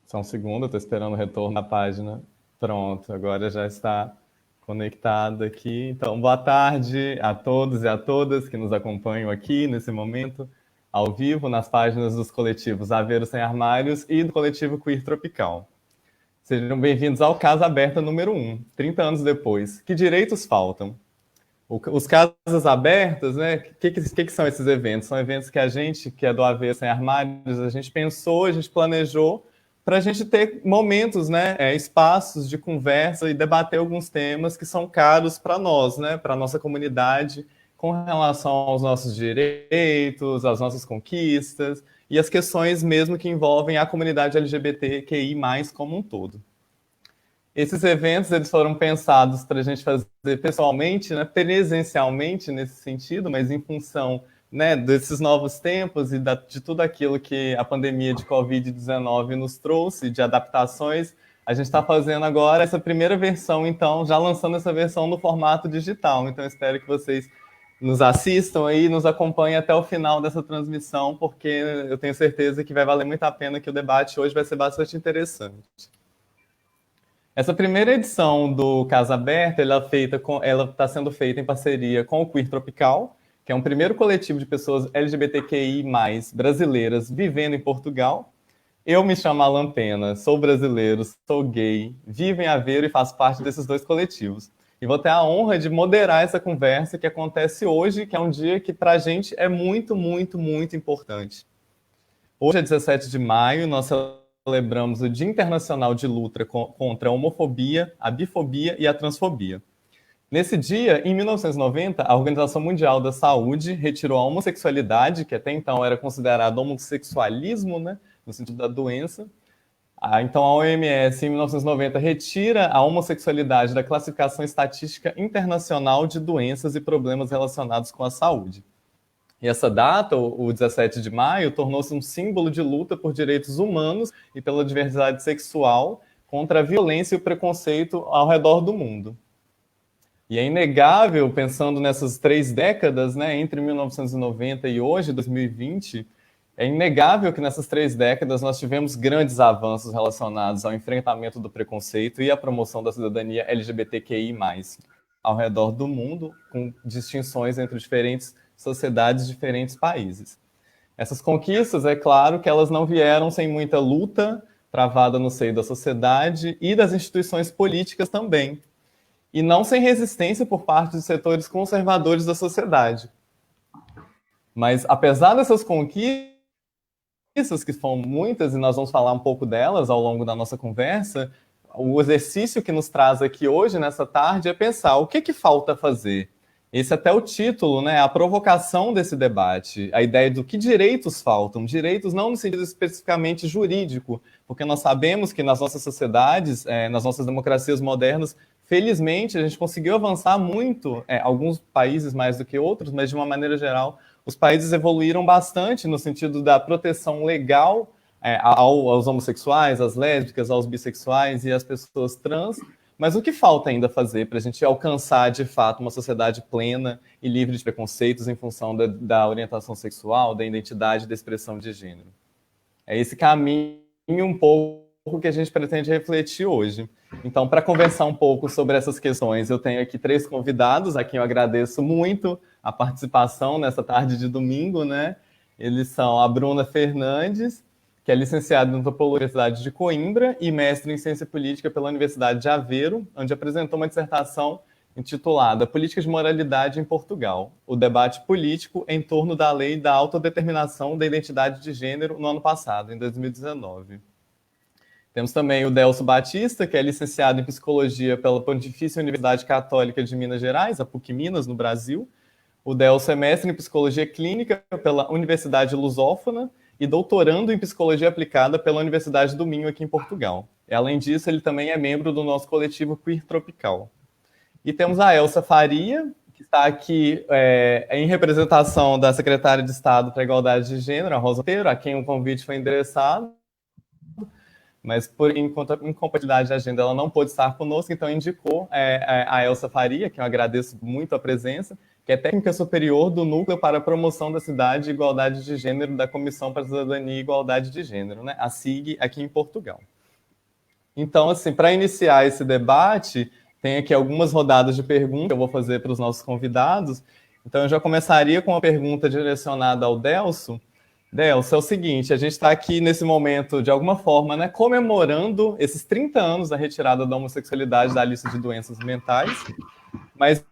Só um segundo, estou esperando o retorno da página. Pronto, agora já está conectado aqui. Então, boa tarde a todos e a todas que nos acompanham aqui nesse momento, ao vivo, nas páginas dos coletivos Aveiro Sem Armários e do coletivo Queer Tropical. Sejam bem-vindos ao Casa Aberta número 1, 30 anos depois. Que direitos faltam? Os Casas Abertas, né? O que são esses eventos? São eventos que a gente, que é do Aveiro Sem Armários, a gente pensou, a gente planejou para a gente ter momentos, né, espaços de conversa e debater alguns temas que são caros para nós, né, para a nossa comunidade, com relação aos nossos direitos, às nossas conquistas e as questões mesmo que envolvem a comunidade LGBTQI+, como um todo. Esses eventos eles foram pensados para a gente fazer pessoalmente, né, presencialmente nesse sentido, mas em função, né, desses novos tempos e de tudo aquilo que a pandemia de Covid-19 nos trouxe, de adaptações, a gente está fazendo agora essa primeira versão, então, já lançando essa versão no formato digital. Então, espero que vocês nos assistam aí, nos acompanhem até o final dessa transmissão, porque eu tenho certeza que vai valer muito a pena, que o debate hoje vai ser bastante interessante. Essa primeira edição do Casa Aberta, ela está sendo feita em parceria com o Queer Tropical, que é um primeiro coletivo de pessoas LGBTQI+, brasileiras, vivendo em Portugal. Eu me chamo Alan Pena, sou brasileiro, sou gay, vivo em Aveiro e faço parte desses dois coletivos. E vou ter a honra de moderar essa conversa que acontece hoje, que é um dia que para a gente é muito, muito, muito importante. Hoje é 17 de maio, nós celebramos o Dia Internacional de Luta contra a Homofobia, a Bifobia e a Transfobia. Nesse dia, em 1990, a Organização Mundial da Saúde retirou a homossexualidade, que até então era considerado homossexualismo, né, no sentido da doença. Então, a OMS, em 1990, retira a homossexualidade da Classificação Estatística Internacional de Doenças e Problemas Relacionados com a Saúde. E essa data, o 17 de maio, tornou-se um símbolo de luta por direitos humanos e pela diversidade sexual contra a violência e o preconceito ao redor do mundo. E é inegável, pensando nessas 3 décadas, né, entre 1990 e hoje, 2020, é inegável que nessas 3 décadas nós tivemos grandes avanços relacionados ao enfrentamento do preconceito e à promoção da cidadania LGBTQI+, ao redor do mundo, com distinções entre diferentes sociedades, diferentes países. Essas conquistas, é claro que elas não vieram sem muita luta travada no seio da sociedade e das instituições políticas também, e não sem resistência por parte dos setores conservadores da sociedade. Mas, apesar dessas conquistas, que são muitas, e nós vamos falar um pouco delas ao longo da nossa conversa, o exercício que nos traz aqui hoje, nessa tarde, é pensar o que falta fazer. Esse é até o título, né? A provocação desse debate, a ideia do que direitos faltam. Direitos não no sentido especificamente jurídico, porque nós sabemos que nas nossas sociedades, nas nossas democracias modernas, felizmente a gente conseguiu avançar muito, alguns países mais do que outros, mas de uma maneira geral, os países evoluíram bastante no sentido da proteção legal aos homossexuais, às lésbicas, aos bissexuais e às pessoas trans. Mas o que falta ainda fazer para a gente alcançar, de fato, uma sociedade plena e livre de preconceitos em função da orientação sexual, da identidade, da expressão de gênero? É esse caminho um pouco que a gente pretende refletir hoje. Então, para conversar um pouco sobre essas questões, eu tenho aqui 3 convidados, a quem eu agradeço muito a participação nessa tarde de domingo, né? Eles são a Bruna Fernandes, que é licenciada em Antropologia pela Universidade de Coimbra e mestre em Ciência Política pela Universidade de Aveiro, onde apresentou uma dissertação intitulada Políticas de Moralidade em Portugal, o debate político em torno da lei da autodeterminação da identidade de gênero no ano passado, em 2019. Temos também o Delso Batista, que é licenciado em Psicologia pela Pontifícia Universidade Católica de Minas Gerais, a PUC Minas, no Brasil. O Delso é mestre em Psicologia Clínica pela Universidade Lusófona e doutorando em Psicologia Aplicada pela Universidade do Minho, aqui em Portugal. E, além disso, ele também é membro do nosso coletivo Queer Tropical. E temos a Elsa Faria, que está aqui em representação da Secretária de Estado para a Igualdade de Gênero, a Rosa Monteiro, a quem o convite foi endereçado, mas por incompatibilidade de agenda ela não pôde estar conosco, então indicou a Elsa Faria, que eu agradeço muito a presença, que é técnica superior do Núcleo para a Promoção da Cidade e Igualdade de Gênero da Comissão para a Cidadania e Igualdade de Gênero, né? A SIG, aqui em Portugal. Então, assim, para iniciar esse debate, tem aqui algumas rodadas de perguntas que eu vou fazer para os nossos convidados. Então, eu já começaria com uma pergunta direcionada ao Delso. Delso, é o seguinte, a gente está aqui nesse momento, de alguma forma, né, comemorando esses 30 anos da retirada da homossexualidade da lista de doenças mentais, mas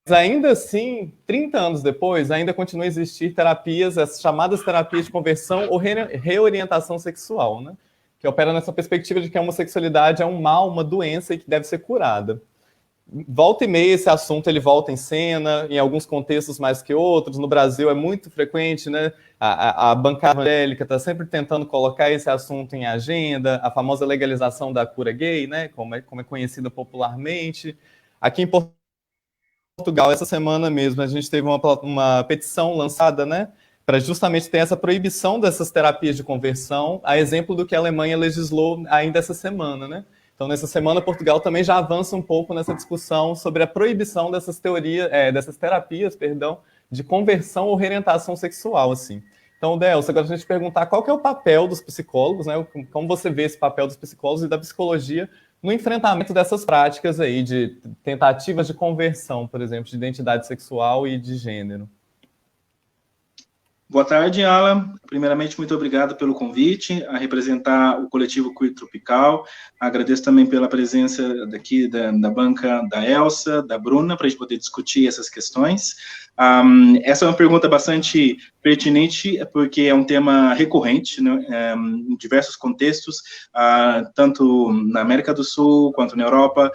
ainda assim, 30 anos depois, ainda continua a existir terapias, as chamadas terapias de conversão ou reorientação sexual, né? Que opera nessa perspectiva de que a homossexualidade é um mal, uma doença e que deve ser curada. Volta e meia esse assunto ele volta em cena, em alguns contextos mais que outros. No Brasil é muito frequente, né? A bancada evangélica está sempre tentando colocar esse assunto em agenda, a famosa legalização da cura gay, né? Como é conhecida popularmente. Aqui em Portugal, essa semana mesmo, a gente teve uma petição lançada, né? Para justamente ter essa proibição dessas terapias de conversão, a exemplo do que a Alemanha legislou ainda essa semana, né? Então, nessa semana, Portugal também já avança um pouco nessa discussão sobre a proibição dessas dessas terapias, de conversão ou reorientação sexual, assim. Então, Delso, agora a gente perguntar qual que é o papel dos psicólogos, né? Como você vê esse papel dos psicólogos e da psicologia no enfrentamento dessas práticas aí de tentativas de conversão, por exemplo, de identidade sexual e de gênero. Boa tarde, Alan. Primeiramente, muito obrigado pelo convite a representar o coletivo Queer Tropical. Agradeço também pela presença daqui da banca da Elsa, da Bruna, para a gente poder discutir essas questões. Essa é uma pergunta bastante pertinente, porque é um tema recorrente, né, em diversos contextos, tanto na América do Sul, quanto na Europa,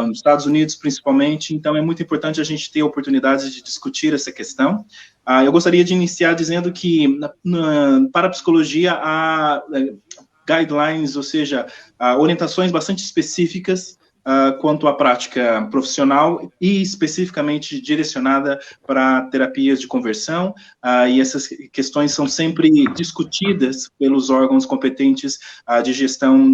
nos Estados Unidos, principalmente. Então, é muito importante a gente ter oportunidades de discutir essa questão. Eu gostaria de iniciar dizendo que, para a psicologia, há guidelines, ou seja, orientações bastante específicas quanto à prática profissional e especificamente direcionada para terapias de conversão, e essas questões são sempre discutidas pelos órgãos competentes de gestão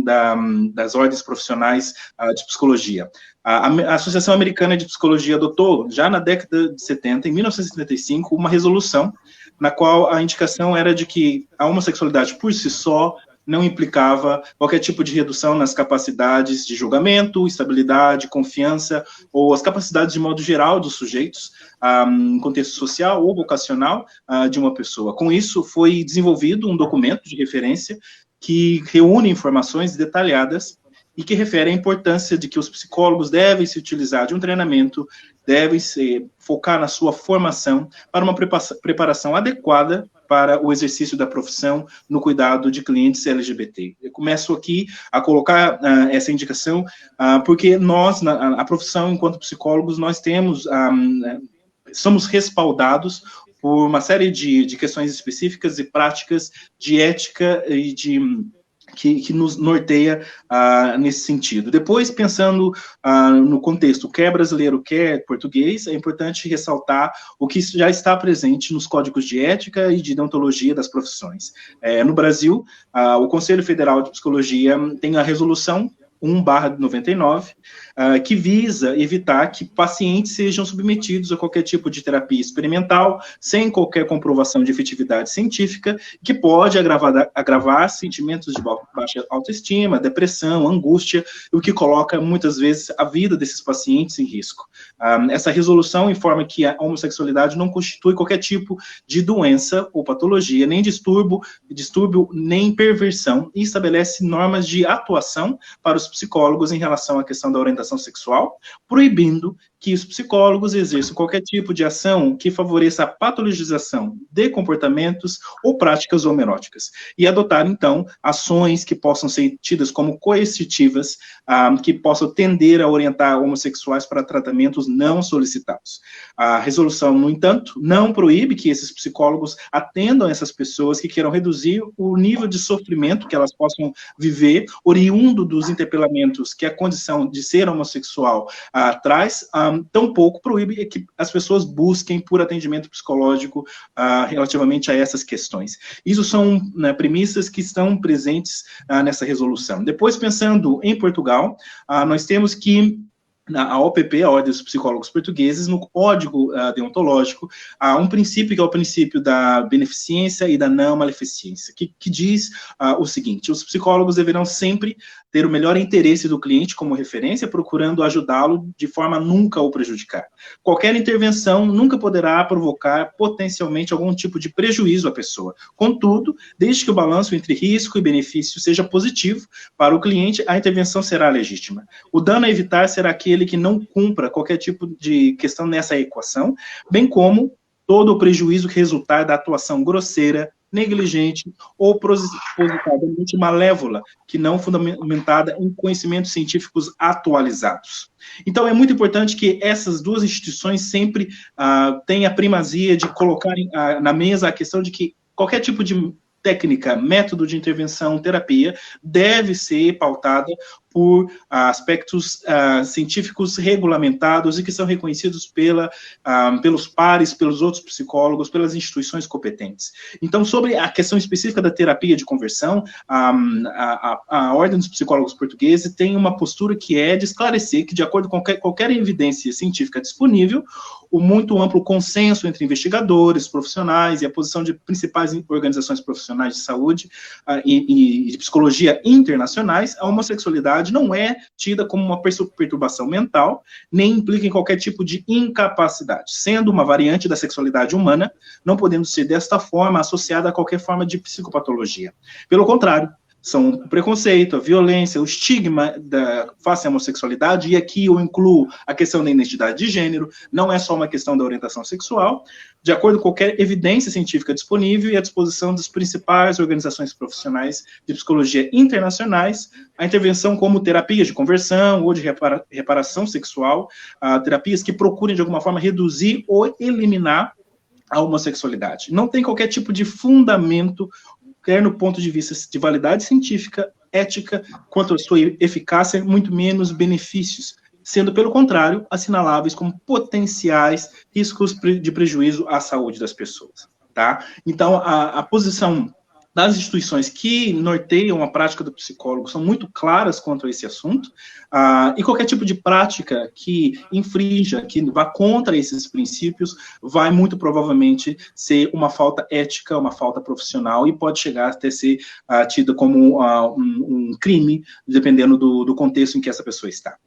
das ordens profissionais de psicologia. A Associação Americana de Psicologia adotou, já na década de 70, em 1975, uma resolução na qual a indicação era de que a homossexualidade por si só não implicava qualquer tipo de redução nas capacidades de julgamento, estabilidade, confiança, ou as capacidades de modo geral dos sujeitos, em contexto social ou vocacional de uma pessoa. Com isso, foi desenvolvido um documento de referência que reúne informações detalhadas e que refere à importância de que os psicólogos devem se utilizar de um treinamento, devem focar na sua formação para uma preparação adequada para o exercício da profissão no cuidado de clientes LGBT. Eu começo aqui a colocar essa indicação, porque nós, a profissão, enquanto psicólogos, nós somos respaldados por uma série de questões específicas e práticas de ética e que nos norteia nesse sentido. Depois, pensando no contexto quer brasileiro, quer português, é importante ressaltar o que já está presente nos códigos de ética e de deontologia das profissões. No Brasil, o Conselho Federal de Psicologia tem a resolução 1/99, que visa evitar que pacientes sejam submetidos a qualquer tipo de terapia experimental, sem qualquer comprovação de efetividade científica, que pode agravar sentimentos de baixa autoestima, depressão, angústia, o que coloca, muitas vezes, a vida desses pacientes em risco. Essa resolução informa que a homossexualidade não constitui qualquer tipo de doença ou patologia, nem distúrbio, nem perversão, e estabelece normas de atuação para os psicólogos em relação à questão da orientação sexual, proibindo que os psicólogos exerçam qualquer tipo de ação que favoreça a patologização de comportamentos ou práticas homoeróticas, e adotar, então, ações que possam ser tidas como coercitivas, que possam tender a orientar homossexuais para tratamentos não solicitados. A resolução, no entanto, não proíbe que esses psicólogos atendam essas pessoas que queiram reduzir o nível de sofrimento que elas possam viver, oriundo dos interpelamentos que a condição de ser homossexual traz, tampouco proíbe que as pessoas busquem por atendimento psicológico relativamente a essas questões. Isso são, né, premissas que estão presentes nessa resolução. Depois, pensando em Portugal, nós temos que na OPP, a Ordem dos Psicólogos Portugueses, no Código Deontológico, há um princípio que é o princípio da beneficência e da não maleficência, que diz o seguinte: os psicólogos deverão sempre ter o melhor interesse do cliente como referência, procurando ajudá-lo de forma a nunca o prejudicar. Qualquer intervenção nunca poderá provocar potencialmente algum tipo de prejuízo à pessoa. Contudo, desde que o balanço entre risco e benefício seja positivo para o cliente, a intervenção será legítima. O dano a evitar será aquele que não cumpra qualquer tipo de questão nessa equação, bem como todo o prejuízo que resultar da atuação grosseira, negligente ou propositadamente malévola, que não fundamentada em conhecimentos científicos atualizados. Então, é muito importante que essas duas instituições sempre tenham a primazia de colocarem na mesa a questão de que qualquer tipo de técnica, método de intervenção, terapia, deve ser pautada por aspectos científicos regulamentados e que são reconhecidos pelos pares, pelos outros psicólogos, pelas instituições competentes. Então, sobre a questão específica da terapia de conversão, a Ordem dos Psicólogos Portugueses tem uma postura que é de esclarecer que, de acordo com qualquer evidência científica disponível, o muito amplo consenso entre investigadores, profissionais e a posição de principais organizações profissionais de saúde e de psicologia internacionais, a homossexualidade não é tida como uma perturbação mental, nem implica em qualquer tipo de incapacidade, sendo uma variante da sexualidade humana, não podendo ser desta forma associada a qualquer forma de psicopatologia. Pelo contrário, são o preconceito, a violência, o estigma face à homossexualidade, e aqui eu incluo a questão da identidade de gênero, não é só uma questão da orientação sexual, de acordo com qualquer evidência científica disponível e à disposição das principais organizações profissionais de psicologia internacionais, a intervenção como terapias de conversão ou de reparação sexual, terapias que procurem de alguma forma reduzir ou eliminar a homossexualidade. Não tem qualquer tipo de fundamento, quer no ponto de vista de validade científica, ética, quanto à sua eficácia, muito menos benefícios, sendo, pelo contrário, assinaláveis como potenciais riscos de prejuízo à saúde das pessoas. Tá? Então, a posição das instituições que norteiam a prática do psicólogo são muito claras quanto a esse assunto, e qualquer tipo de prática que infrinja, que vá contra esses princípios, vai muito provavelmente ser uma falta ética, uma falta profissional, e pode chegar até ser tida como um crime, dependendo do contexto em que essa pessoa está.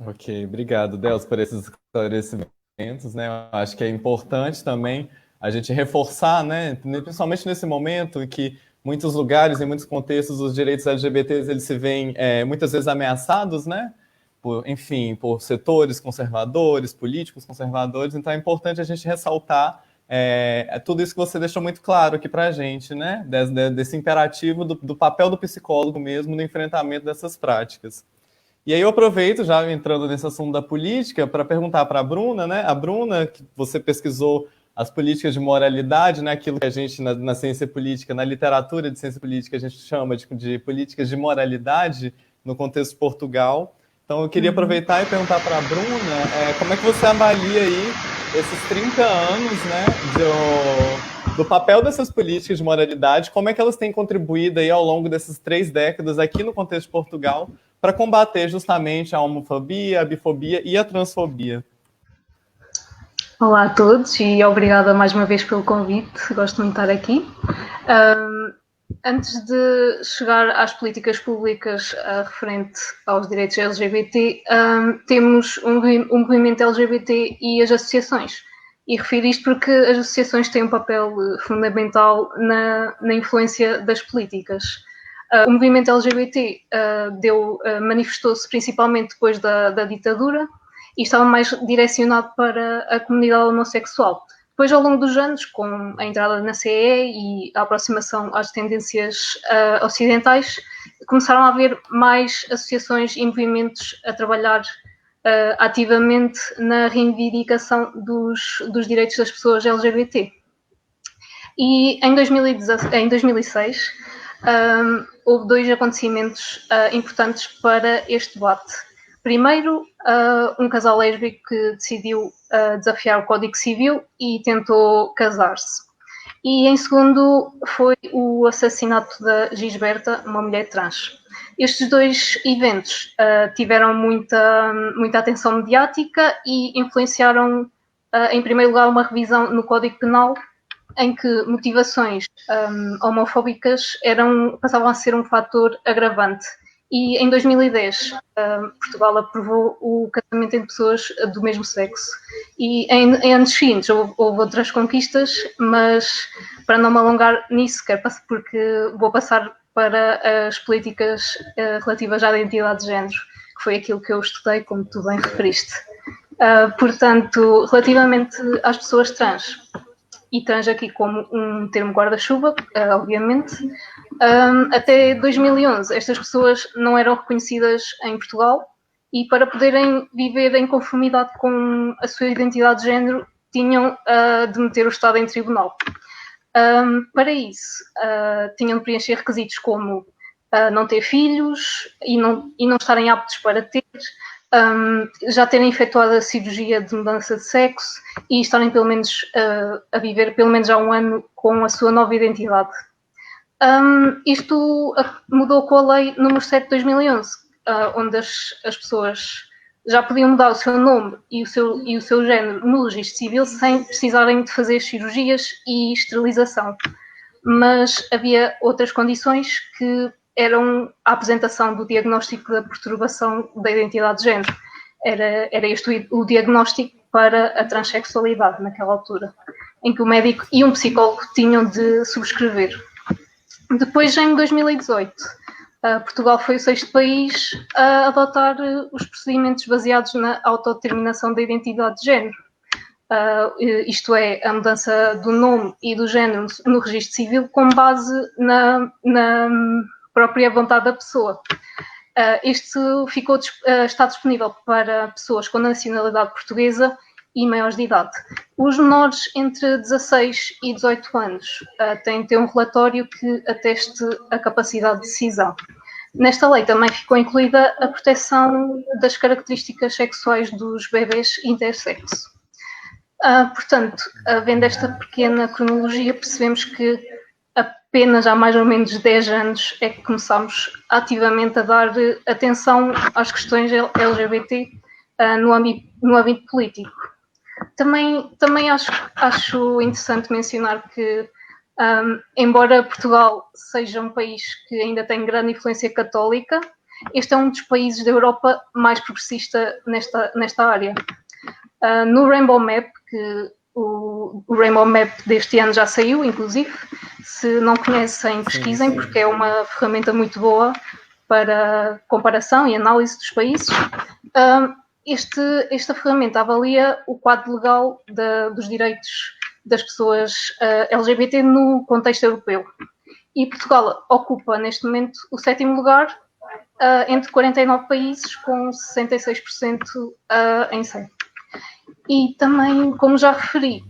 Ok, obrigado, Delcio, por esses esclarecimentos, né? Eu acho que é importante também a gente reforçar, né, principalmente nesse momento em que muitos lugares, em muitos contextos, os direitos LGBTs eles se veem muitas vezes ameaçados, né, por setores conservadores, políticos conservadores. Então é importante a gente ressaltar tudo isso que você deixou muito claro aqui para a gente, né, desse imperativo do papel do psicólogo mesmo no enfrentamento dessas práticas. E aí eu aproveito, já entrando nesse assunto da política, para perguntar para a Bruna, né, a Bruna, que você pesquisou as políticas de moralidade, né, aquilo que a gente, na ciência política, na literatura de ciência política, a gente chama de políticas de moralidade no contexto de Portugal. Então, eu queria aproveitar e perguntar para a Bruna como é que você avalia aí esses 30 anos, né, do papel dessas políticas de moralidade, como é que elas têm contribuído aí ao longo dessas 3 décadas aqui no contexto de Portugal para combater justamente a homofobia, a bifobia e a transfobia. Olá a todos e obrigada mais uma vez pelo convite, gosto muito de estar aqui. Antes de chegar às políticas públicas referente aos direitos LGBT, temos um movimento LGBT e as associações. E refiro isto porque as associações têm um papel fundamental na influência das políticas. O movimento LGBT manifestou-se principalmente depois da ditadura e estava mais direcionado para a comunidade homossexual. Depois, ao longo dos anos, com a entrada na CE e a aproximação às tendências ocidentais, começaram a haver mais associações e movimentos a trabalhar ativamente na reivindicação dos direitos das pessoas LGBT. E em 2006, houve 2 acontecimentos importantes para este debate. Primeiro, um casal lésbico que decidiu desafiar o Código Civil e tentou casar-se. E em segundo, foi o assassinato da Gisberta, uma mulher trans. Estes dois eventos tiveram muita atenção mediática e influenciaram, em primeiro lugar, uma revisão no Código Penal, em que motivações homofóbicas passavam a ser um fator agravante. E em 2010, Portugal aprovou o casamento entre pessoas do mesmo sexo. E em anos seguintes houve outras conquistas, mas para não me alongar nisso, porque vou passar para as políticas relativas à identidade de género, que foi aquilo que eu estudei, como tu bem referiste. Portanto, relativamente às pessoas trans, e trans aqui como um termo guarda-chuva, obviamente, até 2011 estas pessoas não eram reconhecidas em Portugal e para poderem viver em conformidade com a sua identidade de género tinham de meter o Estado em tribunal. Para isso, tinham de preencher requisitos como não ter filhos e não estarem aptos para ter, já terem efetuado a cirurgia de mudança de sexo e estarem pelo menos a viver pelo menos há um ano com a sua nova identidade. Isto mudou com a Lei número 7 de 2011, onde as pessoas já podiam mudar o seu nome e o seu género no registro civil sem precisarem de fazer cirurgias e esterilização. Mas havia outras condições que eram a apresentação do diagnóstico da perturbação da identidade de género. Era este o diagnóstico para a transexualidade naquela altura, em que o médico e um psicólogo tinham de subscrever. Depois, em 2018, Portugal foi o 6º país a adotar os procedimentos baseados na autodeterminação da identidade de género. Isto é, a mudança do nome e do género no registro civil com base na própria vontade da pessoa. Este está disponível para pessoas com nacionalidade portuguesa e maiores de idade. Os menores entre 16 e 18 anos têm de ter um relatório que ateste a capacidade de decisão. Nesta lei também ficou incluída a proteção das características sexuais dos bebés intersexo. Portanto, vendo esta pequena cronologia, percebemos que apenas há mais ou menos 10 anos é que começámos ativamente a dar atenção às questões LGBT no âmbito político. Também acho interessante mencionar que, embora Portugal seja um país que ainda tem grande influência católica, este é um dos países da Europa mais progressista nesta área. No Rainbow Map, que o Rainbow Map deste ano já saiu, inclusive, se não conhecem, pesquisem, porque é uma ferramenta muito boa para comparação e análise dos países. Esta ferramenta avalia o quadro legal dos direitos das pessoas LGBT no contexto europeu. E Portugal ocupa, neste momento, o 7º lugar entre 49 países, com 66% em 100. E também, como já referi,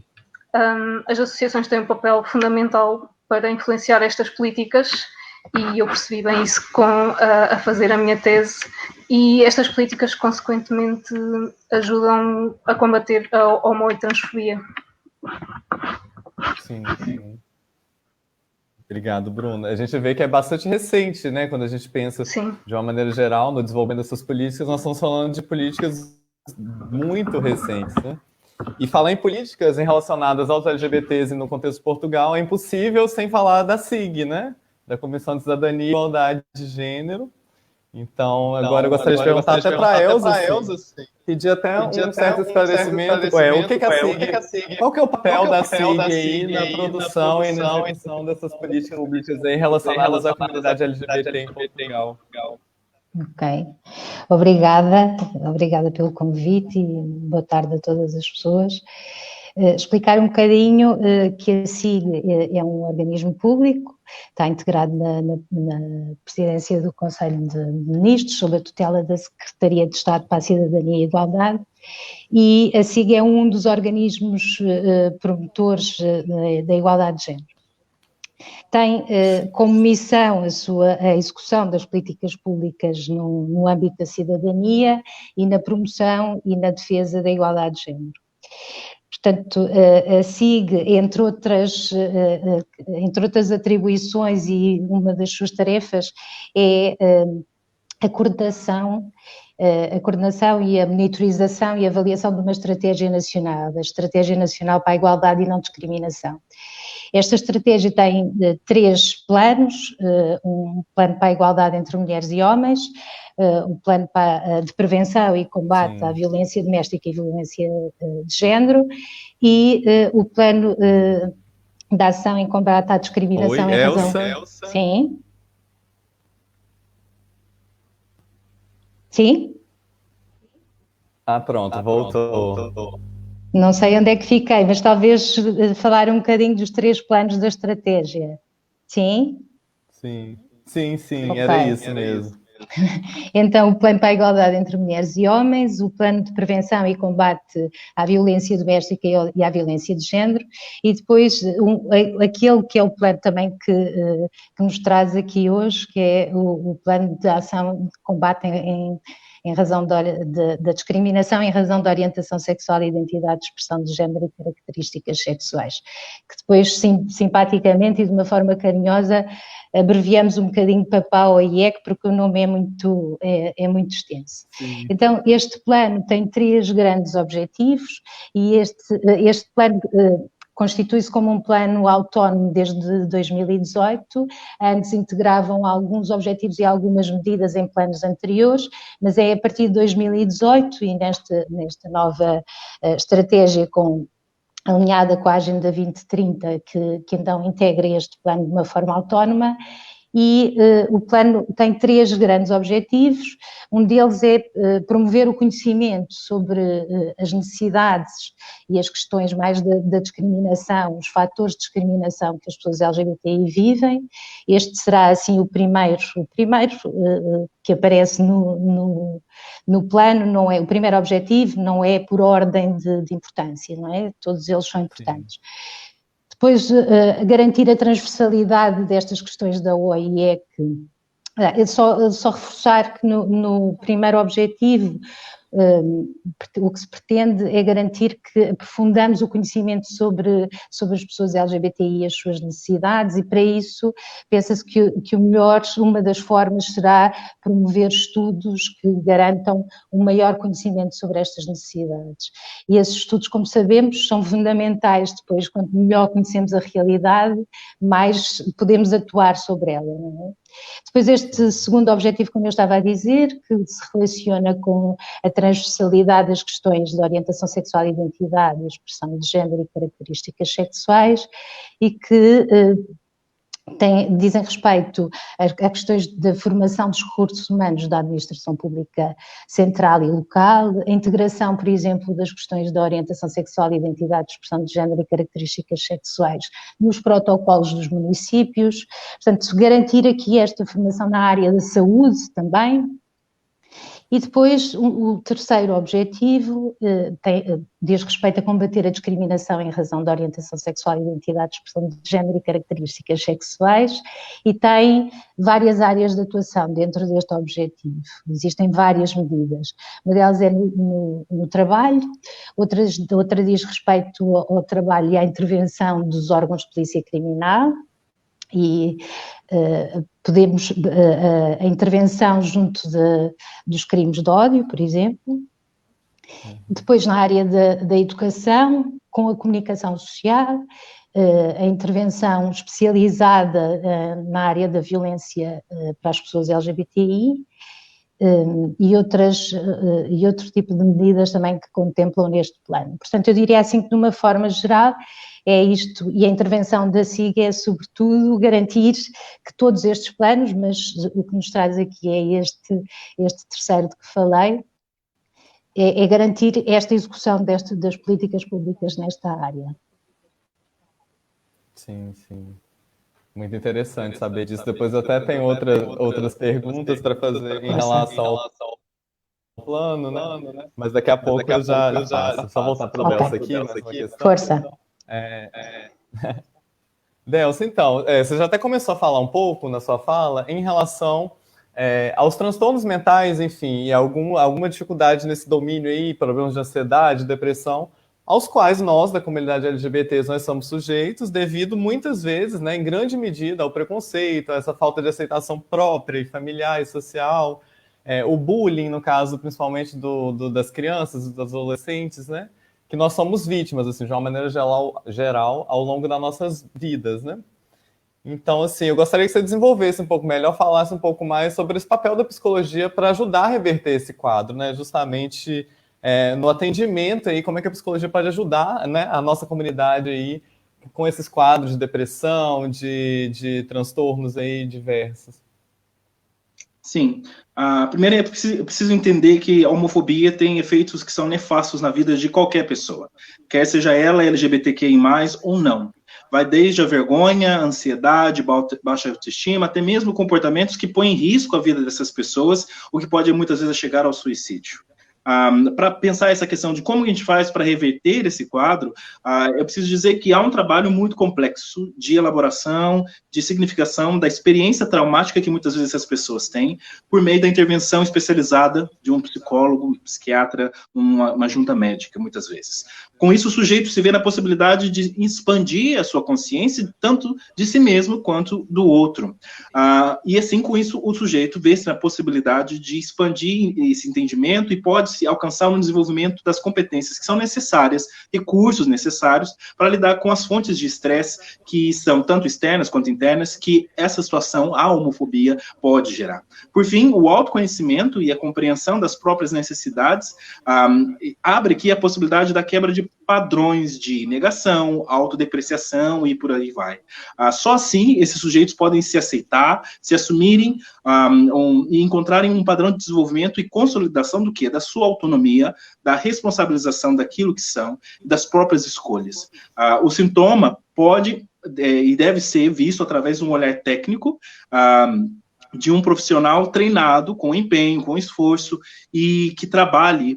as associações têm um papel fundamental para influenciar estas políticas e eu percebi bem isso a fazer a minha tese e estas políticas, consequentemente, ajudam a combater a homo e transfobia. Sim, sim. Obrigado, Bruno. A gente vê que é bastante recente, né? Quando a gente pensa, Sim, de uma maneira geral, no desenvolvimento dessas políticas, nós estamos falando de políticas muito recentes, né? E falar em políticas relacionadas aos LGBTs e no contexto de Portugal é impossível sem falar da SIG, né? Da Comissão de Cidadania e Igualdade de Gênero. Então, agora eu gostaria de perguntar até para a Elza, pedir até um certo esclarecimento. O que é a SIG? Qual que é o papel da SIG aí na produção e na execução dessas políticas públicas aí relacionadas à comunidade LGBT em Portugal? Ok, obrigada pelo convite e boa tarde a todas as pessoas. Explicar um bocadinho que a SIG é um organismo público, está integrado na presidência do Conselho de Ministros, sob a tutela da Secretaria de Estado para a Cidadania e a Igualdade, e a SIG é um dos organismos promotores da igualdade de género. Tem como missão a execução das políticas públicas no âmbito da cidadania e na promoção e na defesa da igualdade de género. Portanto, a SIG, entre outras atribuições e uma das suas tarefas é a coordenação e a monitorização e avaliação de uma estratégia nacional, a Estratégia Nacional para a Igualdade e Não Discriminação. Esta estratégia tem 3 planos, um plano para a igualdade entre mulheres e homens, um plano de prevenção e combate à violência doméstica e violência de género, e o plano de ação em combate à discriminação. Oi, em Elsa. Elsa? Sim. Sim? Pronto, voltou. Não sei onde é que fiquei, mas talvez falar um bocadinho dos 3 planos da estratégia. Sim? Sim, Okay. era isso mesmo. Então, o plano para a igualdade entre mulheres e homens, o plano de prevenção e combate à violência doméstica e à violência de género, e depois aquele que é o plano também que nos traz aqui hoje, que é o plano de ação de combate em razão da discriminação, em razão da orientação sexual e identidade de expressão de género e características sexuais, que depois, simpaticamente e de uma forma carinhosa, abreviamos um bocadinho para PAO e IEC, porque o nome é muito extenso. Sim. Então, este plano tem 3 grandes objetivos, e este plano constitui-se como um plano autónomo desde 2018, antes integravam alguns objetivos e algumas medidas em planos anteriores, mas é a partir de 2018 e nesta nova estratégia alinhada com a Agenda 2030, que então integra este plano de uma forma autónoma, e o plano tem 3 grandes objetivos. Um deles é promover o conhecimento sobre as necessidades e as questões mais da discriminação, os fatores de discriminação que as pessoas LGBTI vivem. Este será, assim, o primeiro que aparece no plano. Não é o primeiro objetivo, não é por ordem de importância, não é? Todos eles são importantes. Sim. Depois, garantir a transversalidade destas questões da OIE, só reforçar que no primeiro objetivo o que se pretende é garantir que aprofundamos o conhecimento sobre as pessoas LGBTI e as suas necessidades, e para isso pensa-se que o melhor, uma das formas será promover estudos que garantam um maior conhecimento sobre estas necessidades. E esses estudos, como sabemos, são fundamentais depois. Quanto melhor conhecemos a realidade, mais podemos atuar sobre ela, não é? Depois, este segundo objetivo, como eu estava a dizer, que se relaciona com a transversalidade das questões de orientação sexual e identidade, expressão de género e características sexuais, e que dizem respeito a questões da formação dos recursos humanos da administração pública central e local, a integração, por exemplo, das questões da orientação sexual e identidade de expressão de género e características sexuais nos protocolos dos municípios. Portanto, garantir aqui esta formação na área da saúde também. E depois, o terceiro objetivo diz respeito a combater a discriminação em razão da orientação sexual e identidade de expressão de género e características sexuais, e tem várias áreas de atuação dentro deste objetivo. Existem várias medidas. Uma delas é no trabalho, outra diz respeito ao trabalho e à intervenção dos órgãos de polícia criminal, e podemos a intervenção junto dos crimes de ódio, por exemplo. Depois, na área da educação, com a comunicação social, a intervenção especializada na área da violência para as pessoas LGBTI, e outro tipo de medidas também que contemplam neste plano. Portanto, eu diria assim que, de uma forma geral, é isto, e a intervenção da SIG é, sobretudo, garantir que todos estes planos, mas o que nos traz aqui é este terceiro de que falei, é garantir esta execução das políticas públicas nesta área. Sim, sim. Muito interessante saber disso. Depois eu até tenho outras perguntas para fazer em relação ao plano, né? Mas daqui a pouco eu já faço. Só voltar para o Delsa aqui, nessa questão. Força. Delsa, então, você já até começou a falar um pouco na sua fala em relação aos transtornos mentais, enfim, e alguma dificuldade nesse domínio aí, problemas de ansiedade, depressão, aos quais nós, da comunidade LGBT, nós somos sujeitos, devido muitas vezes, né, em grande medida, ao preconceito, a essa falta de aceitação própria e familiar e social. o bullying, no caso, principalmente das crianças, dos adolescentes, né? Que nós somos vítimas, assim, de uma maneira geral, ao longo das nossas vidas, né? Então, assim, eu gostaria que você desenvolvesse um pouco melhor, falasse um pouco mais sobre esse papel da psicologia para ajudar a reverter esse quadro, né? Justamente no atendimento aí, como é que a psicologia pode ajudar, né, a nossa comunidade aí com esses quadros de depressão, de transtornos aí diversos. Sim. Primeiro, eu preciso entender que a homofobia tem efeitos que são nefastos na vida de qualquer pessoa, quer seja ela LGBTQI+, ou não. Vai desde a vergonha, a ansiedade, baixa autoestima, até mesmo comportamentos que põem em risco a vida dessas pessoas, o que pode muitas vezes chegar ao suicídio. Para pensar essa questão de como a gente faz para reverter esse quadro, eu preciso dizer que há um trabalho muito complexo de elaboração, de significação da experiência traumática que muitas vezes essas pessoas têm, por meio da intervenção especializada de um psicólogo, um psiquiatra, uma junta médica, muitas vezes. Com isso, o sujeito se vê na possibilidade de expandir a sua consciência, tanto de si mesmo quanto do outro. E assim, com isso, o sujeito vê-se na possibilidade de expandir esse entendimento e pode-se alcançar um desenvolvimento das competências que são necessárias, recursos necessários para lidar com as fontes de estresse que são tanto externas quanto internas, que essa situação, a homofobia, pode gerar. Por fim, o autoconhecimento e a compreensão das próprias necessidades abre aqui a possibilidade da quebra de padrões de negação, autodepreciação e por aí vai. Só assim esses sujeitos podem se aceitar, se assumirem e encontrarem um padrão de desenvolvimento e consolidação do quê? Da sua autonomia, da responsabilização daquilo que são, das próprias escolhas. O sintoma pode e deve ser visto através de um olhar técnico, de um profissional treinado, com empenho, com esforço, e que trabalhe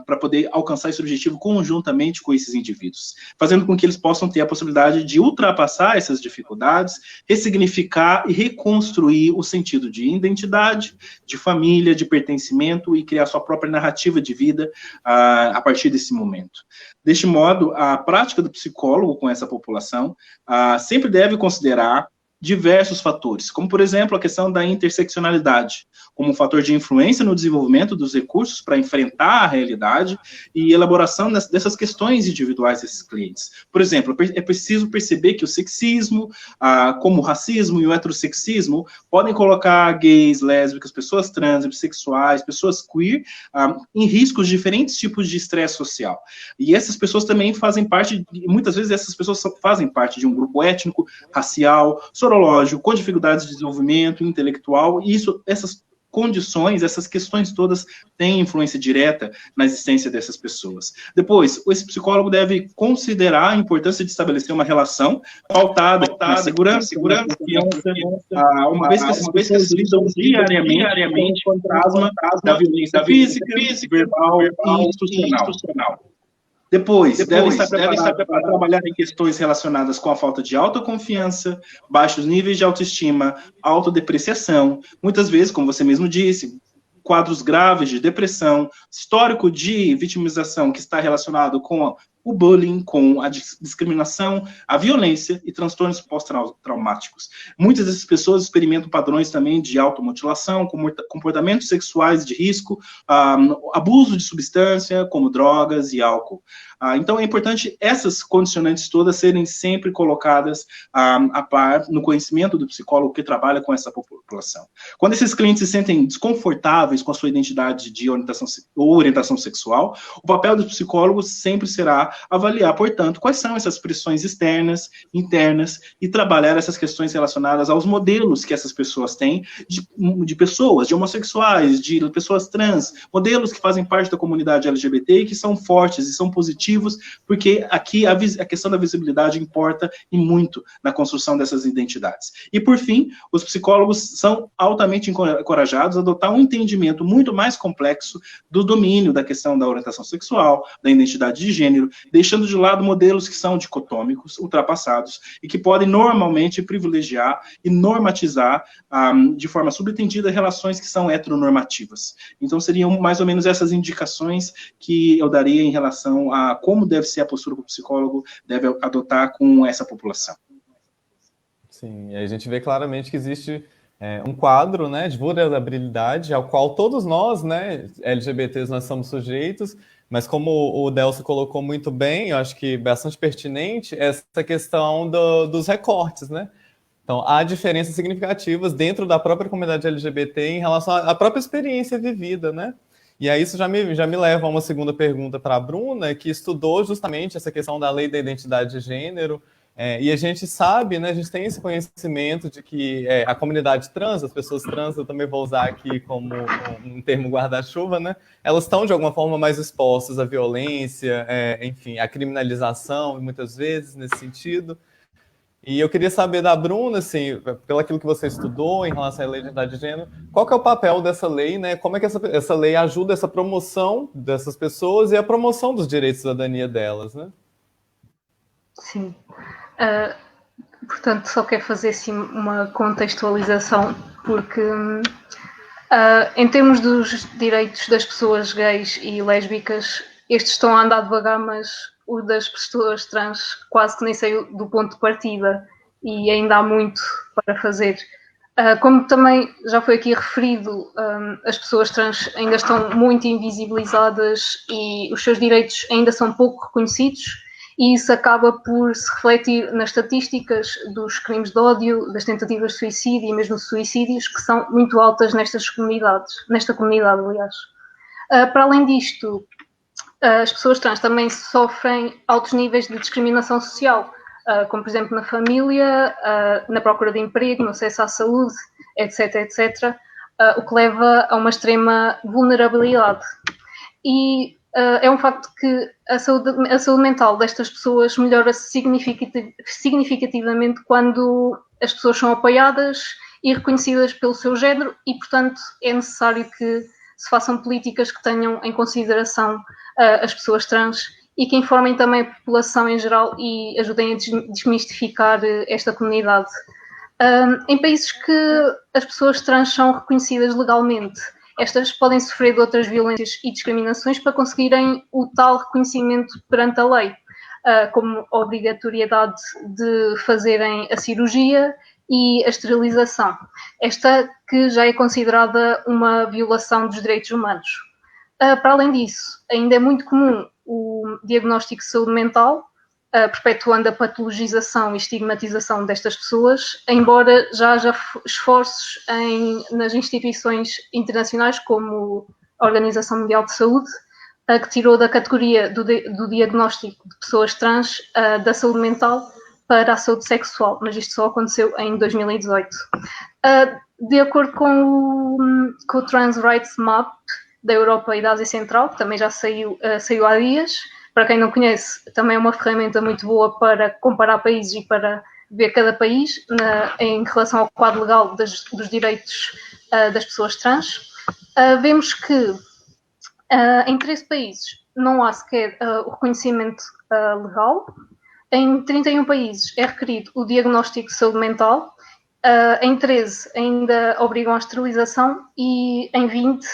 para poder alcançar esse objetivo conjuntamente com esses indivíduos, fazendo com que eles possam ter a possibilidade de ultrapassar essas dificuldades, ressignificar e reconstruir o sentido de identidade, de família, de pertencimento e criar sua própria narrativa de vida a partir desse momento. Deste modo, a prática do psicólogo com essa população sempre deve considerar diversos fatores, como, por exemplo, a questão da interseccionalidade, como um fator de influência no desenvolvimento dos recursos para enfrentar a realidade e elaboração dessas questões individuais desses clientes. Por exemplo, é preciso perceber que o sexismo, como o racismo e o heterossexismo, podem colocar gays, lésbicas, pessoas trans, bissexuais, pessoas queer, em riscos de diferentes tipos de estresse social. E essas pessoas também fazem parte, muitas vezes essas pessoas fazem parte de um grupo étnico, racial, sorológico, com dificuldades de desenvolvimento intelectual, e essas condições, essas questões todas têm influência direta na existência dessas pessoas. Depois, esse psicólogo deve considerar a importância de estabelecer uma relação pautada na segurança, confiança, uma vez que essas pessoas lidam diariamente com o fantasma da violência física, verbal e institucional. Depois deve estar preparado para trabalhar em questões relacionadas com a falta de autoconfiança, baixos níveis de autoestima, autodepreciação, muitas vezes, como você mesmo disse, quadros graves de depressão, histórico de vitimização que está relacionado com o bullying, com a discriminação, a violência e transtornos pós-traumáticos. Muitas dessas pessoas experimentam padrões também de automutilação, comportamentos sexuais de risco, abuso de substância, como drogas e álcool. Então, é importante essas condicionantes todas serem sempre colocadas a par no conhecimento do psicólogo que trabalha com essa população. Quando esses clientes se sentem desconfortáveis com a sua identidade de orientação sexual, o papel do psicólogo sempre será avaliar, portanto, quais são essas pressões externas, internas, e trabalhar essas questões relacionadas aos modelos que essas pessoas têm de pessoas, de homossexuais, de pessoas trans, modelos que fazem parte da comunidade LGBT e que são fortes e são positivos, porque aqui a questão da visibilidade importa e muito na construção dessas identidades. E, por fim, os psicólogos são altamente encorajados a adotar um entendimento muito mais complexo do domínio da questão da orientação sexual, da identidade de gênero, deixando de lado modelos que são dicotômicos, ultrapassados, e que podem normalmente privilegiar e normatizar de forma subentendida relações que são heteronormativas. Então, seriam mais ou menos essas indicações que eu daria em relação a como deve ser a postura que o psicólogo deve adotar com essa população. Sim, e a gente vê claramente que existe um quadro, né, de vulnerabilidade ao qual todos nós, né, LGBTs, nós somos sujeitos, mas como o Delcio colocou muito bem, eu acho que bastante pertinente, essa questão dos recortes, né? Então, há diferenças significativas dentro da própria comunidade LGBT em relação à própria experiência vivida, né? E aí isso já me leva a uma segunda pergunta para a Bruna, que estudou justamente essa questão da lei da identidade de gênero, e a gente sabe, né, a gente tem esse conhecimento de que a comunidade trans, as pessoas trans, eu também vou usar aqui como um termo guarda-chuva, né, elas estão de alguma forma mais expostas à violência, enfim, à criminalização, muitas vezes, nesse sentido. E eu queria saber da Bruna, assim, pelo aquilo que você estudou em relação à lei de identidade de gênero, qual que é o papel dessa lei, né? Como é que essa lei ajuda essa promoção dessas pessoas e a promoção dos direitos de cidadania delas, né? Sim. Portanto, só quero fazer assim, uma contextualização, porque em termos dos direitos das pessoas gays e lésbicas, estes estão a andar devagar, mas o das pessoas trans quase que nem saiu do ponto de partida e ainda há muito para fazer. Como também já foi aqui referido, as pessoas trans ainda estão muito invisibilizadas e os seus direitos ainda são pouco reconhecidos, e isso acaba por se refletir nas estatísticas dos crimes de ódio, das tentativas de suicídio e mesmo suicídios, que são muito altas nesta comunidade, aliás. Para além disto, as pessoas trans também sofrem altos níveis de discriminação social, como por exemplo na família, na procura de emprego, no acesso à saúde, etc, etc, o que leva a uma extrema vulnerabilidade. E é um facto que a saúde mental destas pessoas melhora significativamente quando as pessoas são apoiadas e reconhecidas pelo seu género, e portanto é necessário que se façam políticas que tenham em consideração as pessoas trans e que informem também a população em geral e ajudem a desmistificar esta comunidade. Em países que as pessoas trans são reconhecidas legalmente, estas podem sofrer de outras violências e discriminações para conseguirem o tal reconhecimento perante a lei, como a obrigatoriedade de fazerem a cirurgia e a esterilização, esta que já é considerada uma violação dos direitos humanos. Para além disso, ainda é muito comum o diagnóstico de saúde mental, perpetuando a patologização e estigmatização destas pessoas, embora já haja esforços nas instituições internacionais, como a Organização Mundial de Saúde, que tirou da categoria do diagnóstico de pessoas trans da saúde mental para a saúde sexual, mas isto só aconteceu em 2018. De acordo com o Trans Rights Map da Europa e da Ásia Central, que também já saiu há dias. Para quem não conhece, também é uma ferramenta muito boa para comparar países e para ver cada país em relação ao quadro legal dos direitos das pessoas trans. Vemos que em 13 países não há sequer o reconhecimento legal. Em 31 países é requerido o diagnóstico de saúde mental. Em 13 ainda obrigam à esterilização e em 20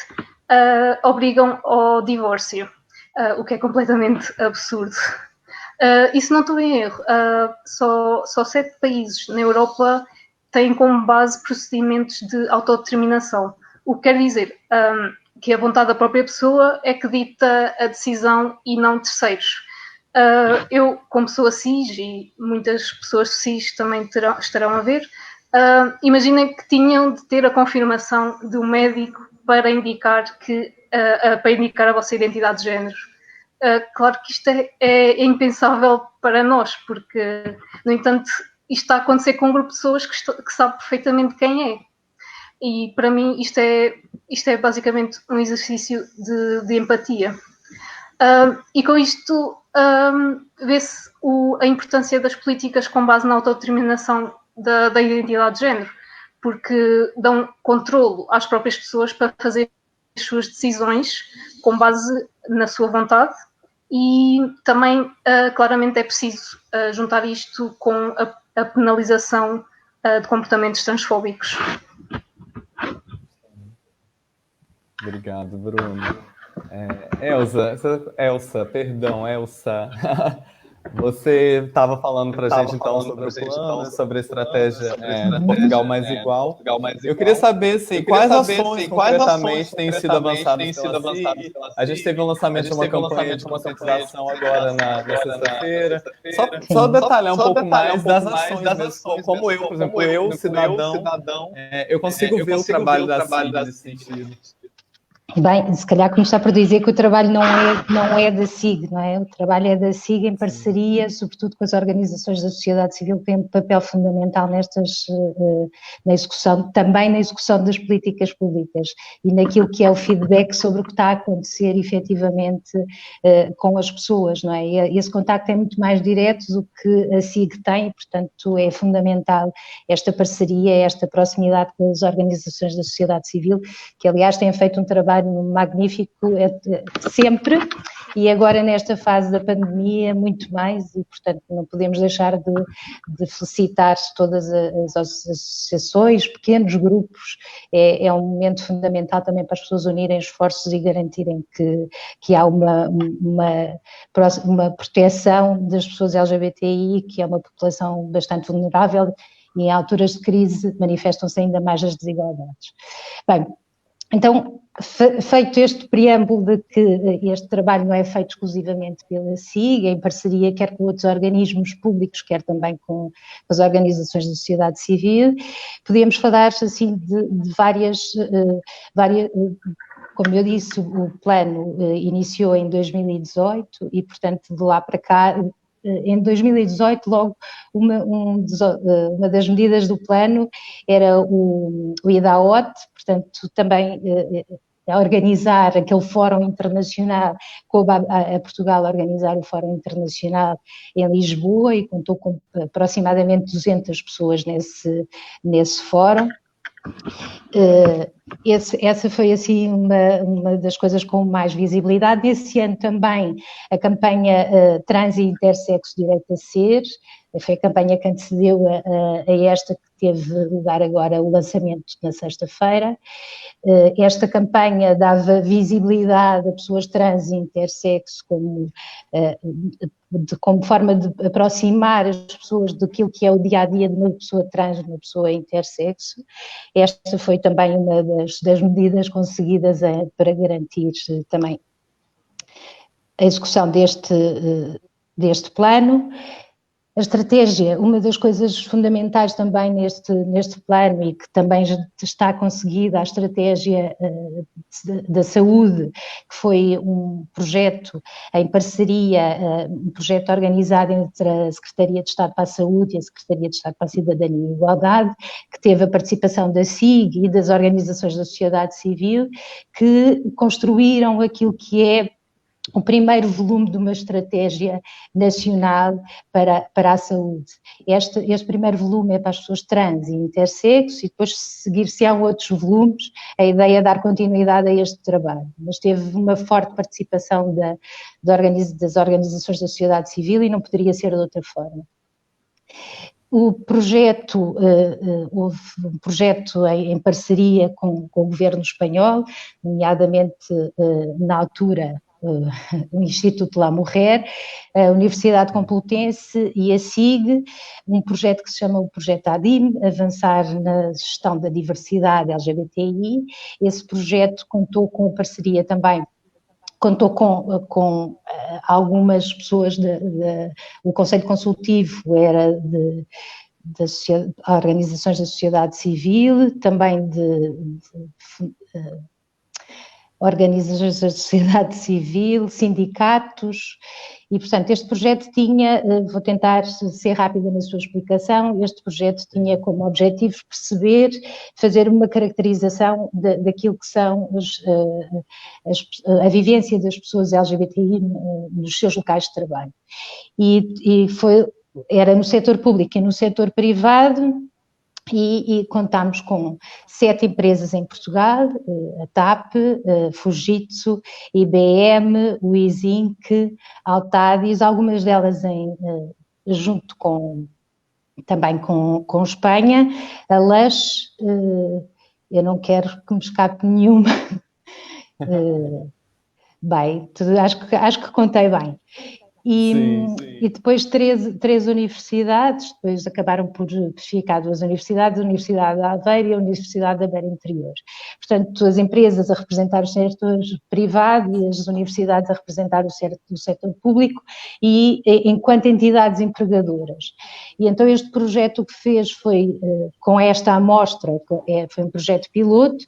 obrigam ao divórcio, o que é completamente absurdo. E se não estou em erro, só 7 países na Europa têm como base procedimentos de autodeterminação, o que quer dizer que a vontade da própria pessoa é que dita a decisão e não terceiros. Eu, como pessoa cis, e muitas pessoas cis também estarão a ver, imaginem que tinham de ter a confirmação do médico para indicar a vossa identidade de género. Claro que isto é impensável para nós, porque, no entanto, isto está a acontecer com um grupo de pessoas que sabe perfeitamente quem é. E, para mim, isto é basicamente um exercício de empatia. E com isto vê-se a importância das políticas com base na autodeterminação da identidade de género, porque dão controlo às próprias pessoas para fazer as suas decisões com base na sua vontade, e também claramente é preciso juntar isto com a penalização de comportamentos transfóbicos. Obrigado, Bruno. Elsa, Você estava falando para a gente, então, sobre o plano, sobre a estratégia Portugal Mais Igual. Eu queria saber, assim, quais ações concretamente têm sido avançadas pela CIG. A gente teve o lançamento de uma campanha de conscientização agora na sexta-feira. Só detalhar um pouco mais das ações mesmo, como eu, por exemplo, eu, cidadão, eu consigo ver o trabalho da CIG nesse sentido. Bem, se calhar começar por dizer que o trabalho não é da SIG, não é? O trabalho é da SIG em parceria, sobretudo com as organizações da sociedade civil, que têm um papel fundamental na execução, também na execução das políticas públicas e naquilo que é o feedback sobre o que está a acontecer efetivamente com as pessoas, não é? E esse contacto é muito mais direto do que a SIG tem, portanto é fundamental esta parceria, esta proximidade com as organizações da sociedade civil, que aliás têm feito um trabalho magnífico sempre, e agora nesta fase da pandemia muito mais, e portanto não podemos deixar de felicitar todas as associações, pequenos grupos, é um momento fundamental também para as pessoas unirem esforços e garantirem que há uma proteção das pessoas LGBTI, que é uma população bastante vulnerável, e em alturas de crise manifestam-se ainda mais as desigualdades. Bem, então, feito este preâmbulo de que este trabalho não é feito exclusivamente pela SIG, em parceria quer com outros organismos públicos, quer também com as organizações da sociedade civil, podemos falar assim de várias, como eu disse, o plano iniciou em 2018 e, portanto, de lá para cá, em 2018, logo, uma das medidas do plano era o IDAOT, portanto, também a organizar aquele fórum internacional, coube a Portugal organizar o fórum internacional em Lisboa e contou com aproximadamente 200 pessoas nesse fórum. Essa foi assim uma das coisas com mais visibilidade. Nesse ano também a campanha Trans e Intersexo Direito a Ser, foi a campanha que antecedeu a esta que teve lugar agora o lançamento na sexta-feira. Esta campanha dava visibilidade a pessoas trans e intersexo como forma de aproximar as pessoas daquilo que é o dia-a-dia de uma pessoa trans, de uma pessoa intersexo. Esta foi também uma das medidas conseguidas para garantir também a execução deste plano. A estratégia, uma das coisas fundamentais também neste plano e que também já está conseguida, a estratégia da saúde, que foi um projeto em parceria, um projeto organizado entre a Secretaria de Estado para a Saúde e a Secretaria de Estado para a Cidadania e Igualdade, que teve a participação da SIG e das organizações da sociedade civil, que construíram aquilo que é o primeiro volume de uma estratégia nacional para a saúde. Este primeiro volume é para as pessoas trans e intersexo e depois seguir-se-ão outros volumes, a ideia é dar continuidade a este trabalho. Mas teve uma forte participação das organizações da sociedade civil e não poderia ser de outra forma. O projeto, houve um projeto em parceria com o governo espanhol, nomeadamente na altura o Instituto La Mujer, a Universidade Complutense e a SIG, um projeto que se chama o Projeto ADIM, Avançar na Gestão da Diversidade LGBTI. Esse projeto contou com parceria também, contou com algumas pessoas, o Conselho Consultivo era das organizações da sociedade civil, também organizações da sociedade civil, sindicatos, e portanto este projeto tinha, vou tentar ser rápida na sua explicação, este projeto tinha como objetivo perceber, fazer uma caracterização daquilo que são a vivência das pessoas LGBTI nos seus locais de trabalho. Era no setor público e no setor privado, e contámos com 7 empresas em Portugal, a TAP, Fujitsu, IBM, o Izinc, Altadis, algumas delas junto também com Espanha, a Lush, eu não quero que me escape nenhuma, bem, acho que contei bem. E depois três universidades, depois acabaram por ficar duas universidades, a Universidade de Aveiro e a Universidade da Beira Interior. Portanto, as empresas a representar o setor privado e as universidades a representar o setor público e enquanto entidades empregadoras. E então este projeto o que fez foi, com esta amostra, foi um projeto piloto,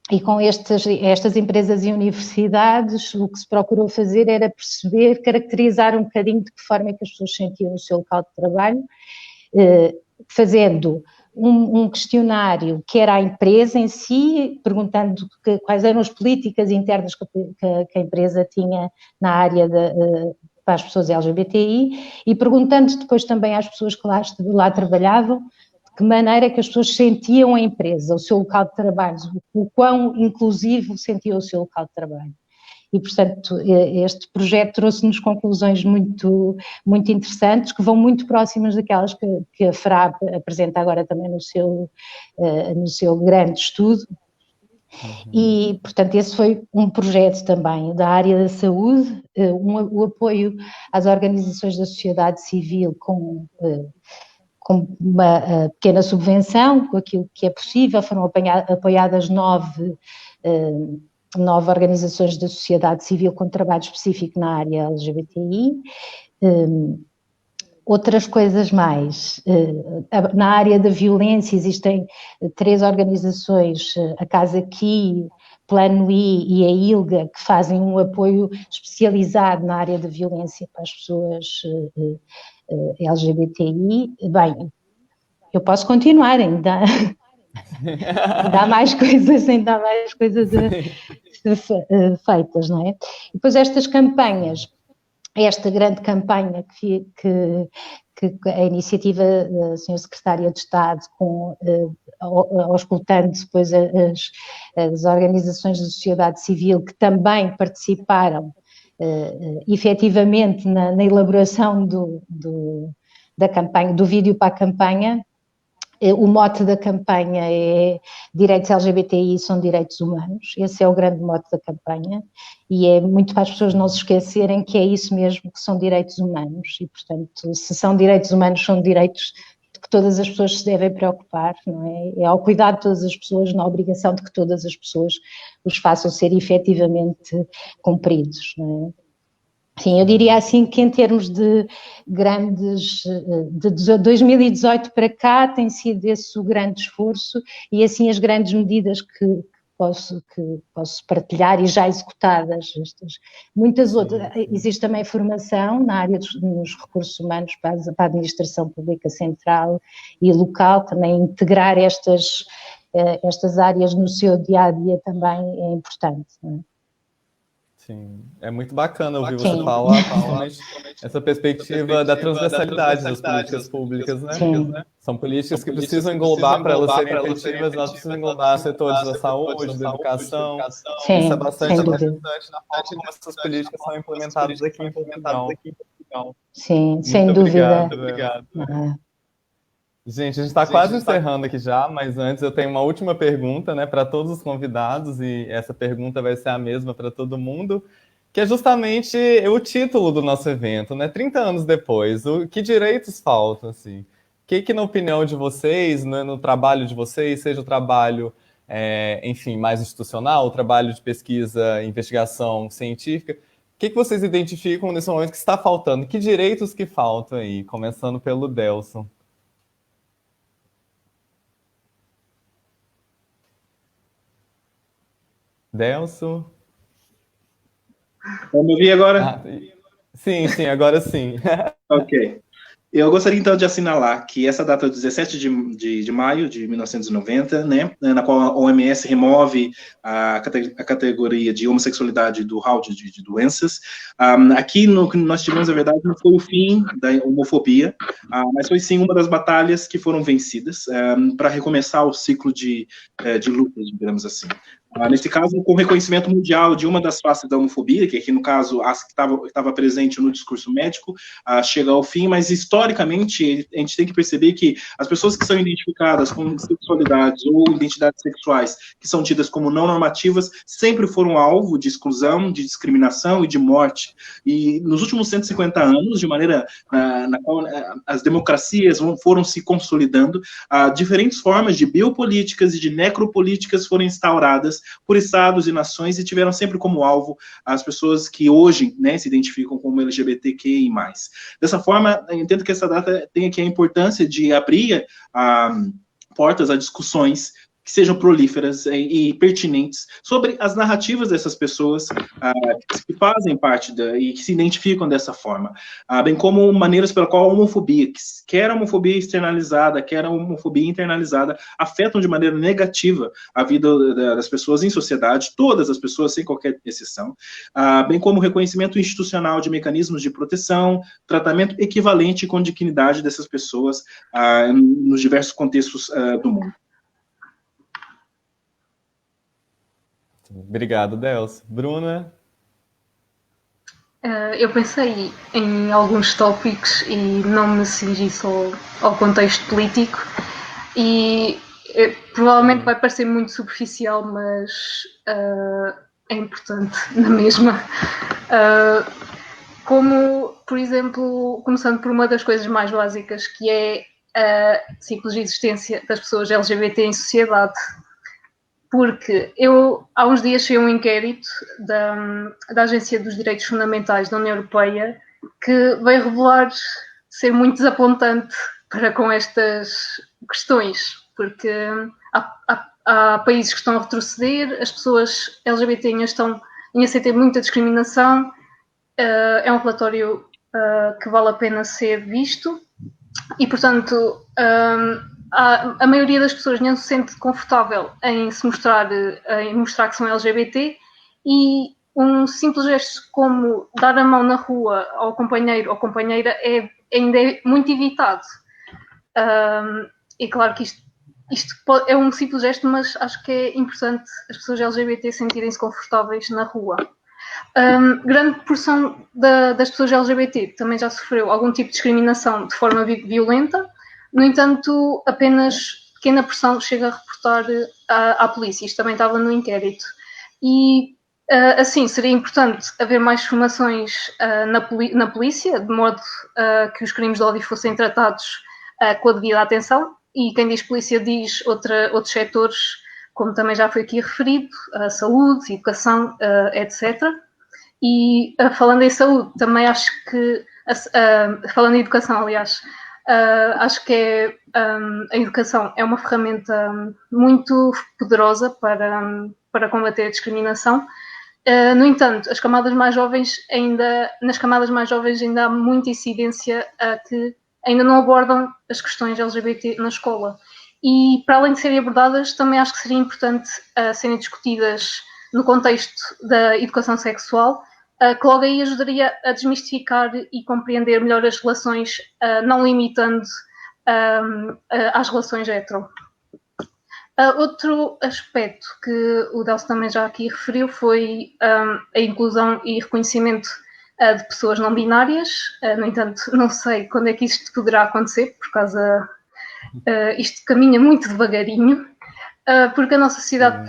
e com estas empresas e universidades, o que se procurou fazer era perceber, caracterizar um bocadinho de que forma é que as pessoas sentiam o seu local de trabalho, fazendo um questionário que era a empresa em si, perguntando quais eram as políticas internas que a empresa tinha na área para as pessoas LGBTI, e perguntando depois também às pessoas que lá trabalhavam, de que maneira é que as pessoas sentiam a empresa, o seu local de trabalho, o quão inclusivo sentiam o seu local de trabalho. E, portanto, este projeto trouxe-nos conclusões muito, muito interessantes, que vão muito próximas daquelas que a FRA apresenta agora também no seu grande estudo. E, portanto, esse foi um projeto também da área da saúde, o apoio às organizações da sociedade civil com uma pequena subvenção, com aquilo que é possível. Foram apoiadas 9 organizações da sociedade civil com trabalho específico na área LGBTI. Outras coisas mais, na área da violência existem 3 organizações, a Casa Aqui, Plano I e a ILGA, que fazem um apoio especializado na área da violência para as pessoas LGBTI. Bem, eu posso continuar, ainda há mais coisas feitas, não é? E depois estas campanhas, esta grande campanha que a iniciativa da Sra. Secretária de Estado, auscultando depois as organizações da sociedade civil que também participaram efetivamente na elaboração da campanha, do vídeo para a campanha. O mote da campanha é direitos LGBTI são direitos humanos, esse é o grande mote da campanha, e é muito para as pessoas não se esquecerem que é isso mesmo, que são direitos humanos, e portanto, se são direitos humanos, são direitos de que todas as pessoas se devem preocupar, não é? É ao cuidado de todas as pessoas, na obrigação de que todas as pessoas os façam ser efetivamente cumpridos, não é? Sim, eu diria assim que em termos de 2018 para cá tem sido esse o grande esforço e assim as grandes medidas que posso partilhar e já executadas. Muitas outras, existe também formação na área dos recursos humanos para a administração pública central e local, também integrar estas áreas no seu dia-a-dia também é importante, não é? Sim, é muito bacana ouvir você falar, principalmente essa perspectiva da transversalidade das políticas públicas, né? Sim. São políticas que precisam englobar, para elas serem efetivas, elas precisam englobar setores da saúde, da educação. Sim, isso é bastante sem dúvida. interessante na forma como essas políticas são implementadas aqui em Portugal. Sim, sem dúvida. Obrigado. Gente, a gente está quase encerrando aqui já, mas antes eu tenho uma última pergunta, né, para todos os convidados, e essa pergunta vai ser a mesma para todo mundo, que é justamente o título do nosso evento, né? 30 anos depois, que direitos faltam, assim? O que na opinião de vocês, né, no trabalho de vocês, seja o trabalho, enfim, mais institucional, o trabalho de pesquisa, investigação científica, o que vocês identificam nesse momento que está faltando? Que direitos que faltam aí? Começando pelo Delson. Delson? Vamos me ouvir agora? Sim, agora sim. Ok. Eu gostaria, então, de assinalar que essa data é 17 de maio de 1990, né, na qual a OMS remove a categoria de homossexualidade do hall de doenças. Aqui, no que nós tivemos, na verdade, não foi o fim da homofobia, mas foi, sim, uma das batalhas que foram vencidas para recomeçar o ciclo de lutas, digamos assim. Nesse caso, com o reconhecimento mundial de uma das faces da homofobia, que aqui no caso as que estava presente no discurso médico, chega ao fim, mas historicamente a gente tem que perceber que as pessoas que são identificadas com sexualidades ou identidades sexuais que são tidas como não normativas sempre foram alvo de exclusão, de discriminação e de morte. E nos últimos 150 anos, de maneira na qual as democracias foram se consolidando, diferentes formas de biopolíticas e de necropolíticas foram instauradas por estados e nações e tiveram sempre como alvo as pessoas que hoje, né, se identificam como LGBTQI+. Dessa forma, eu entendo que essa data tem aqui a importância de abrir portas a discussões que sejam prolíferas e pertinentes sobre as narrativas dessas pessoas que fazem parte e que se identificam dessa forma, bem como maneiras pela qual a homofobia, quer a homofobia externalizada, quer a homofobia internalizada, afetam de maneira negativa a vida das pessoas em sociedade, todas as pessoas, sem qualquer exceção, bem como o reconhecimento institucional de mecanismos de proteção, tratamento equivalente com dignidade dessas pessoas nos diversos contextos do mundo. Obrigado, Delcio. Bruna? Eu pensei em alguns tópicos e não me cingi só ao contexto político e provavelmente vai parecer muito superficial, mas é importante na mesma. Como, por exemplo, começando por uma das coisas mais básicas, que é a simples existência das pessoas LGBT em sociedade. Porque eu, há uns dias, saiu um inquérito da Agência dos Direitos Fundamentais da União Europeia que veio revelar ser muito desapontante para com estas questões, porque há países que estão a retroceder, as pessoas LGBT estão em aceitar muita discriminação, é um relatório que vale a pena ser visto e, portanto, a maioria das pessoas não se sente confortável em se mostrar que são LGBT e um simples gesto como dar a mão na rua ao companheiro ou companheira ainda é muito evitado. É claro que isto é um simples gesto, mas acho que é importante as pessoas LGBT sentirem-se confortáveis na rua. Grande porção das pessoas LGBT também já sofreu algum tipo de discriminação de forma violenta. No entanto, apenas pequena porção chega a reportar à polícia. Isto também estava no inquérito. E, assim, seria importante haver mais formações na polícia, de modo que os crimes de ódio fossem tratados com a devida atenção. E quem diz polícia diz outros setores, como também já foi aqui referido, saúde, educação, etc. E, falando em saúde, também acho que... falando em educação, aliás... acho que a educação é uma ferramenta muito poderosa para combater a discriminação. No entanto, nas camadas mais jovens ainda há muita incidência que ainda não abordam as questões LGBT na escola. E, para além de serem abordadas, também acho que seria importante serem discutidas no contexto da educação sexual, que logo aí ajudaria a desmistificar e compreender melhor as relações, não limitando às relações hetero. Outro aspecto que o Delcio também já aqui referiu foi a inclusão e reconhecimento de pessoas não binárias. No entanto, não sei quando é que isto poderá acontecer, por causa isto caminha muito devagarinho, porque a nossa sociedade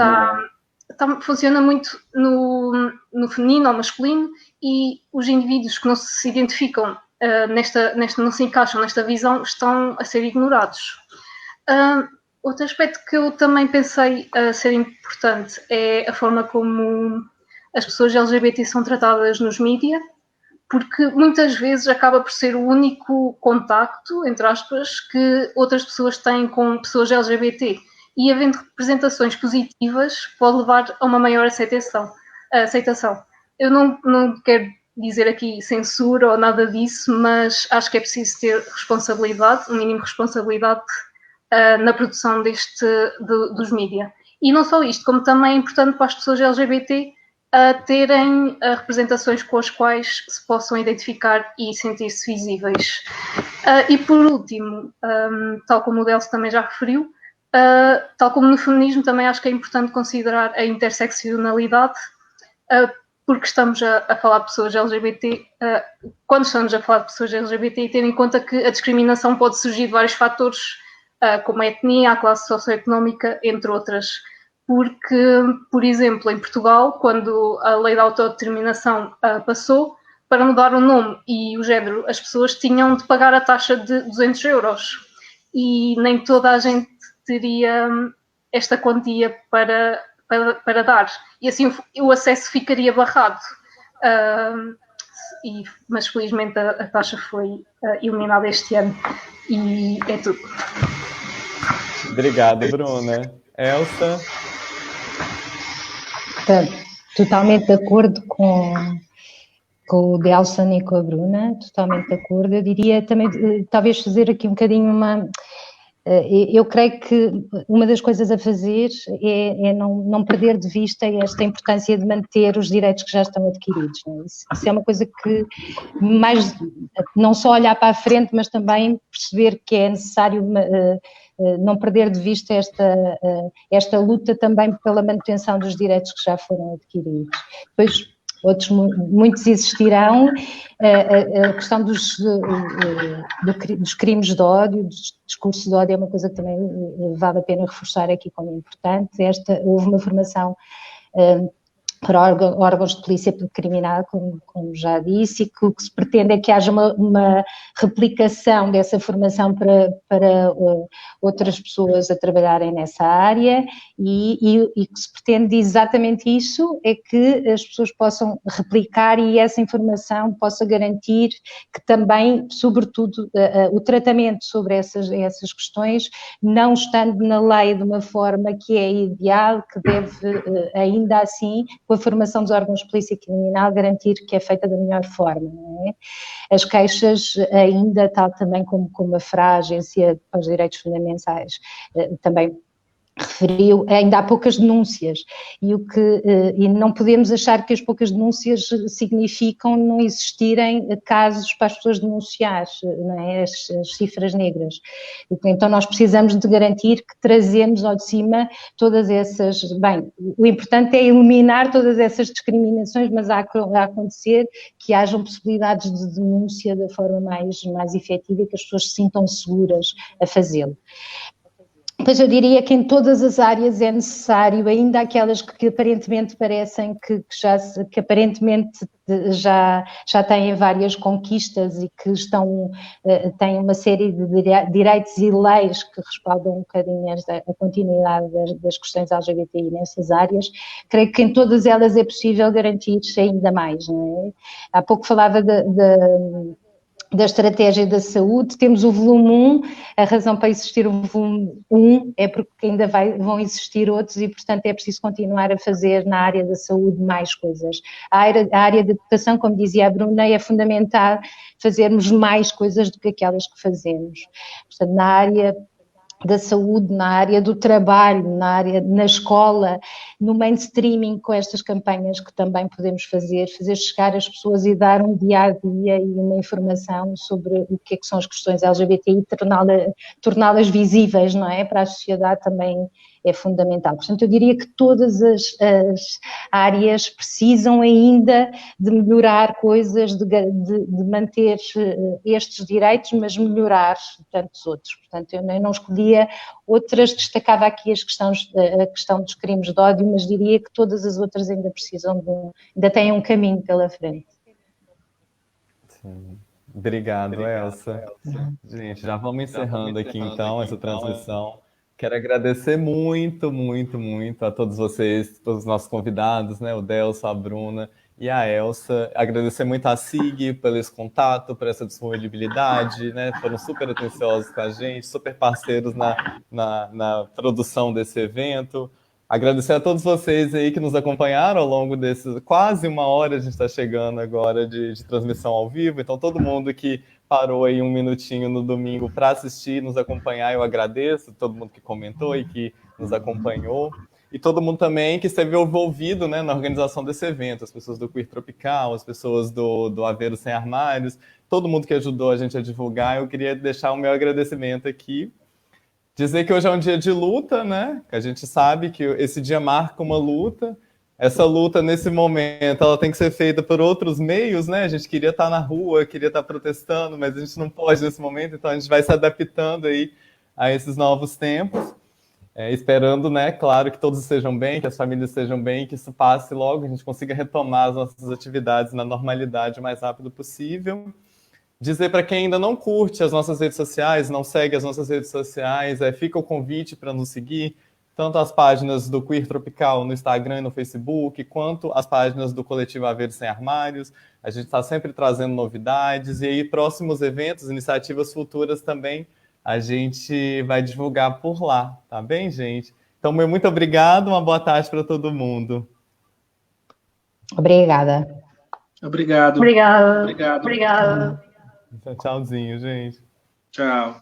funciona muito no feminino ou masculino e os indivíduos que não se identificam, não se encaixam nesta visão, estão a ser ignorados. Outro aspecto que eu também pensei ser importante é a forma como as pessoas LGBT são tratadas nos mídias, porque muitas vezes acaba por ser o único contacto, entre aspas, que outras pessoas têm com pessoas LGBT. E havendo representações positivas, pode levar a uma maior aceitação. Eu não quero dizer aqui censura ou nada disso, mas acho que é preciso ter responsabilidade, um mínimo de responsabilidade na produção dos mídias. E não só isto, como também é importante para as pessoas LGBT terem representações com as quais se possam identificar e sentir-se visíveis. E por último, tal como o Delcio também já referiu, Tal como no feminismo, também acho que é importante considerar a interseccionalidade, porque estamos a falar de pessoas LGBT, quando estamos a falar de pessoas LGBT, e ter em conta que a discriminação pode surgir de vários fatores, como a etnia, a classe socioeconómica, entre outras. Porque, por exemplo, em Portugal, quando a lei da autodeterminação passou, para mudar o nome e o género, as pessoas tinham de pagar a taxa de 200 euros. E nem toda a gente teria esta quantia para dar. E assim o acesso ficaria barrado. Mas felizmente a taxa foi eliminada este ano. E é tudo. Obrigado, Bruna. Elsa? Totalmente de acordo com o Delson e com a Bruna, totalmente de acordo. Eu diria também, talvez fazer aqui um bocadinho eu creio que uma das coisas a fazer é não perder de vista esta importância de manter os direitos que já estão adquiridos. Não é? Isso é uma coisa que mais, não só olhar para a frente, mas também perceber que é necessário não perder de vista esta luta também pela manutenção dos direitos que já foram adquiridos. Depois, outros muitos existirão, a questão dos crimes de ódio, dos discursos de ódio é uma coisa que também vale a pena reforçar aqui como importante. Houve uma formação para órgãos de polícia criminal, como já disse, e que o que se pretende é que haja uma replicação dessa formação para outras pessoas a trabalharem nessa área e que se pretende exatamente isso, é que as pessoas possam replicar e essa informação possa garantir que também, sobretudo, o tratamento sobre essas questões, não estando na lei de uma forma que é ideal, que deve ainda assim, com a formação dos órgãos de polícia criminal, garantir que é feita da melhor forma, não é? As queixas ainda, tal também como a FRA, a Agência para os Direitos Fundamentais, também referiu, ainda há poucas denúncias e não podemos achar que as poucas denúncias significam não existirem casos para as pessoas denunciar, não é? As cifras negras. Então nós precisamos de garantir que trazemos ao de cima todas essas, o importante é eliminar todas essas discriminações, mas há a acontecer que hajam possibilidades de denúncia da forma mais efetiva e que as pessoas se sintam seguras a fazê-lo. Pois eu diria que em todas as áreas é necessário, ainda aquelas que aparentemente parecem que aparentemente já têm várias conquistas e que têm uma série de direitos e leis que respaldam um bocadinho a continuidade das questões LGBTI nessas áreas, creio que em todas elas é possível garantir-se ainda mais, não é? Há pouco falava da estratégia da saúde, temos o volume 1, a razão para existir o volume 1 é porque ainda vão existir outros e, portanto, é preciso continuar a fazer na área da saúde mais coisas. A área da educação, como dizia a Bruna, é fundamental fazermos mais coisas do que aquelas que fazemos. Portanto, na área da saúde, na área do trabalho, na escola, no mainstreaming, com estas campanhas que também podemos fazer chegar às pessoas e dar um dia-a-dia e uma informação sobre o que são as questões LGBTI, torná-las visíveis, não é? Para a sociedade também é fundamental. Portanto, eu diria que todas as áreas precisam ainda de melhorar coisas, de manter estes direitos, mas melhorar tantos outros. Portanto, eu não escolhia outras, destacava aqui a questão dos crimes de ódio, mas diria que todas as outras ainda ainda têm um caminho pela frente. Sim. Obrigado, Elsa. Gente, já vamos encerrando aqui então essa transmissão. Quero agradecer muito, muito, muito a todos vocês, todos os nossos convidados, né? O Delson, a Bruna e a Elsa. Agradecer muito a SIG pelo esse contato, por essa disponibilidade, né? Foram super atenciosos com a gente, super parceiros na produção desse evento. Agradecer a todos vocês aí que nos acompanharam ao longo desses quase uma hora, a gente está chegando agora de transmissão ao vivo, então todo mundo que parou aí um minutinho no domingo para assistir, nos acompanhar, eu agradeço, todo mundo que comentou e que nos acompanhou, e todo mundo também que esteve envolvido, né, na organização desse evento, as pessoas do Queer Tropical, as pessoas do Aveiro Sem Armários, todo mundo que ajudou a gente a divulgar, eu queria deixar o meu agradecimento aqui. Dizer que hoje é um dia de luta, né? Que a gente sabe que esse dia marca uma luta. Essa luta, nesse momento, ela tem que ser feita por outros meios, né? A gente queria estar na rua, queria estar protestando, mas a gente não pode nesse momento, então a gente vai se adaptando aí a esses novos tempos. Esperando, né, claro, que todos estejam bem, que as famílias estejam bem, que isso passe logo, a gente consiga retomar as nossas atividades na normalidade o mais rápido possível. Dizer para quem ainda não curte as nossas redes sociais, não segue as nossas redes sociais, fica o convite para nos seguir, tanto as páginas do Queer Tropical no Instagram e no Facebook, quanto as páginas do Coletivo A Verde Sem Armários. A gente está sempre trazendo novidades, e aí próximos eventos, iniciativas futuras também, a gente vai divulgar por lá, tá bem, gente? Então, muito obrigado, uma boa tarde para todo mundo. Obrigada. Obrigado. Obrigada. Obrigado. Obrigada. Tchauzinho, gente. Tchau.